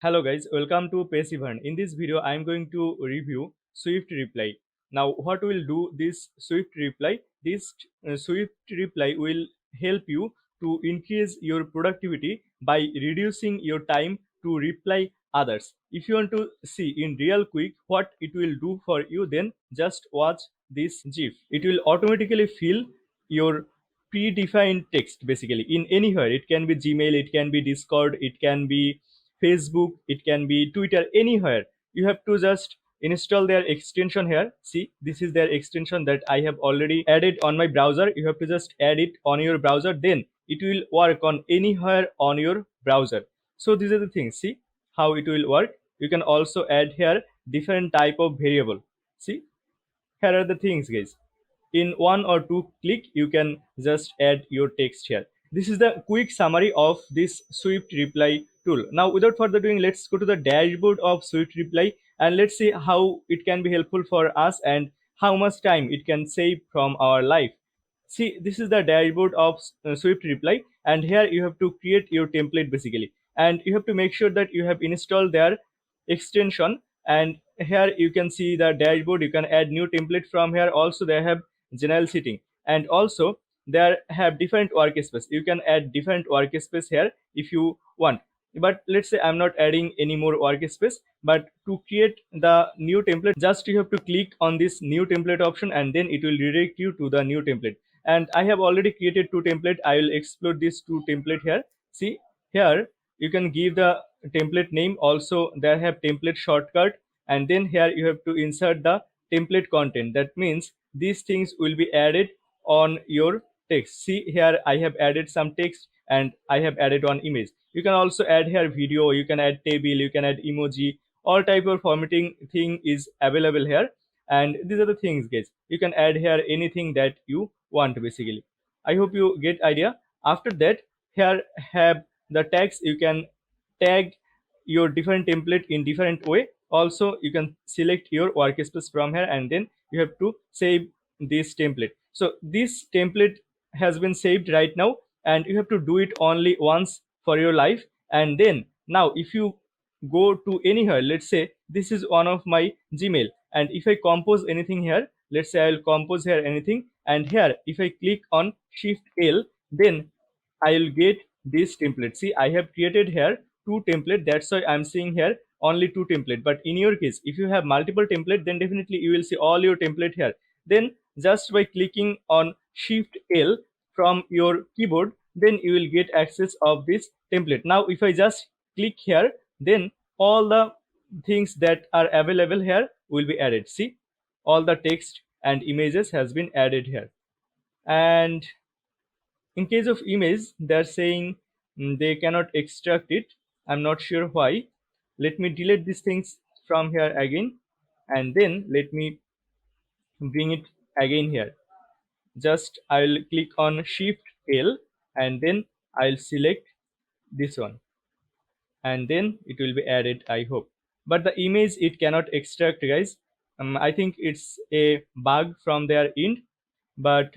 Hello guys, welcome to Passivern. In this video, I am going to review SwiftReply. Now, what will do this SwiftReply? This SwiftReply will help you to increase your productivity by reducing your time to reply others. If you want to see in real quick what it will do for you, then just watch this GIF. It will automatically fill your predefined text basically in anywhere. It can be Gmail, it can be Discord, it can be Facebook, it can be Twitter, anywhere. You have to just install their extension here. See, this is their extension that I have already added on my browser. You have to just add it on your browser, then it will work on anywhere on your browser. So these are the things. See how it will work. You can also add here different type of variable. See, here are the things guys. In one or two click you can just add your text here. This is the quick summary of this SwiftReply tool. Now without further doing, let's go to the dashboard of SwiftReply and let's see how it can be helpful for us and how much time it can save from our life. See, this is the dashboard of SwiftReply, and here you have to create your template basically, and you have to make sure that you have installed their extension. And here you can see the dashboard. You can add new template from here. Also they have general setting, and also there have different workspace. You can add different workspace here if you want, but let's say I'm not adding any more workspace. But to create the new template, just you have to click on this new template option, and then it will redirect you to the new template. And I have already created two template. I will explore these two template here. See, here you can give the template name. Also there have template shortcut, and then here you have to insert the template content. That means these things will be added on your text. See, here I have added some text and I have added one image. You can also add here video, you can add table, you can add emoji. All type of formatting thing is available here. And these are the things guys, you can add here anything that you want basically. I hope you get idea. After that, here have the tags. You can tag your different template in different way. Also you can select your workspace from here, and then you have to save this template. So this template has been saved right now, and you have to do it only once for your life. And then now if you go to anywhere, let's say this is one of my Gmail, and if I compose anything here, let's say I'll compose here anything, and here if I click on Shift L, then I'll get this template. See, I have created here two template. That's why I'm seeing here only two template. But in your case, if you have multiple template, then definitely you will see all your template here. Then just by clicking on Shift L from your keyboard, then you will get access of this template. Now if I just click here, then all the things that are available here will be added. See, all the text and images has been added here. And in case of image, they're saying they cannot extract it. I'm not sure why. Let me delete these things from here again, and then let me bring it again here. Just I'll click on Shift L, and then I'll select this one, and then it will be added, I hope. But the image it cannot extract guys. I think it's a bug from their end, but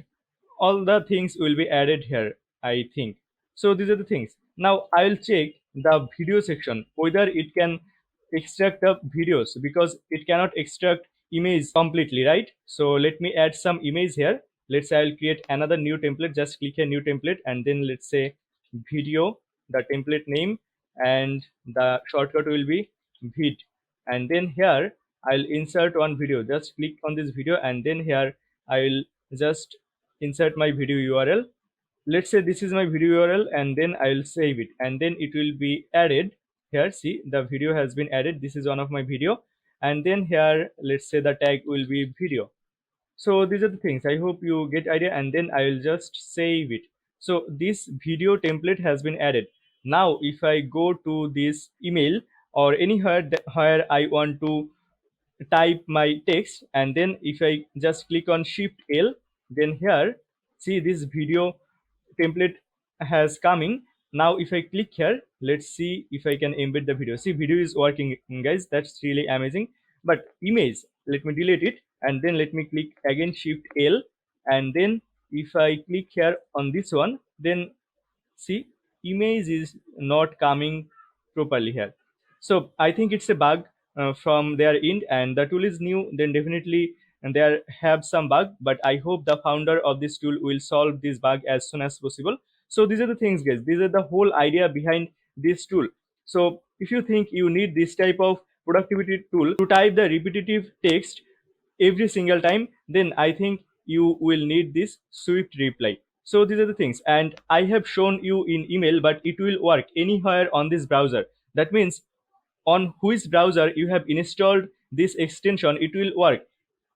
all the things will be added here, I think. So these are the things. Now I will check the video section whether it can extract the videos, because it cannot extract image completely, right? So let me add some image here. Let's say I'll create another new template. Just click a new template, and then let's say video, the template name, and the shortcut will be vid. And then here I'll insert one video. Just click on this video, and then here I will just insert my video URL. Let's say this is my video URL, and then I will save it, and then it will be added here. See, the video has been added. This is one of my video, and then here let's say the tag will be video. So these are the things. I hope you get idea, and then I will just save it. So this video template has been added. Now if I go to this email or anywhere where I want to type my text, and then if I just click on Shift L, then here see this video template has coming. Now if I click here, let's see if I can embed the video. See, video is working guys, that's really amazing. But image, let me delete it, and then let me click again Shift L, and then if I click here on this one, then see, image is not coming properly here. So I think it's a bug from their end, and the tool is new, then definitely and there have some bug, but I hope the founder of this tool will solve this bug as soon as possible. So these are the things, guys. These are the whole idea behind this tool. So if you think you need this type of productivity tool to type the repetitive text every single time, then I think you will need this Swift reply. So these are the things, and I have shown you in email, but it will work anywhere on this browser. That means on which browser you have installed this extension, it will work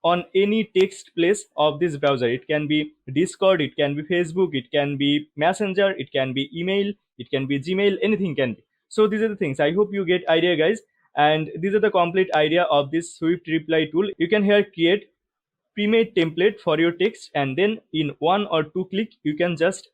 on any text place of this browser. It can be Discord, it can be Facebook, it can be Messenger, it can be email, it can be Gmail, anything can be. So these are the things. I hope you get idea, guys. And these are the complete idea of this Swift reply tool. You can here create pre-made template for your text, and then in 1 or 2 click you can just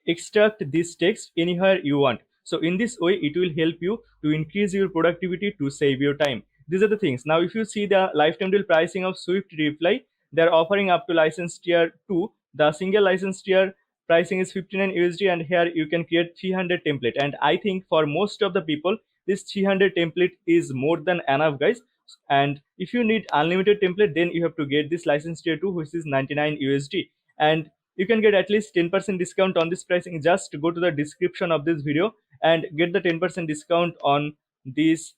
extract this text anywhere you want. So in this way it will help you to increase your productivity, to save your time. These are the things. Now if you see the lifetime deal pricing of Swift reply, they're offering up to license tier 2. The single license tier pricing is 59 USD, and here you can create 300 template, and I think for most of the people this 300 template is more than enough, guys. And if you need unlimited template, then you have to get this license tier 2, which is 99 USD. And you can get at least 10% discount on this pricing. Just go to the description of this video and get the 10% discount on this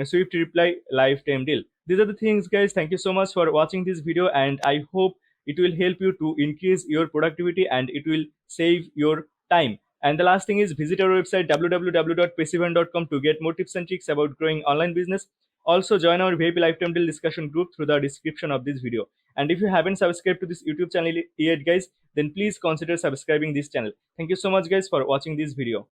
Swift reply lifetime deal. These are the things, guys. Thank you so much for watching this video, and I hope it will help you to increase your productivity and it will save your time. And the last thing is, visit our website www.passivern.com to get more tips and tricks about growing online business. Also join our VIP lifetime deal discussion group through the description of this video. And if you haven't subscribed to this YouTube channel yet, guys, then please consider subscribing this channel. Thank you so much, guys, for watching this video.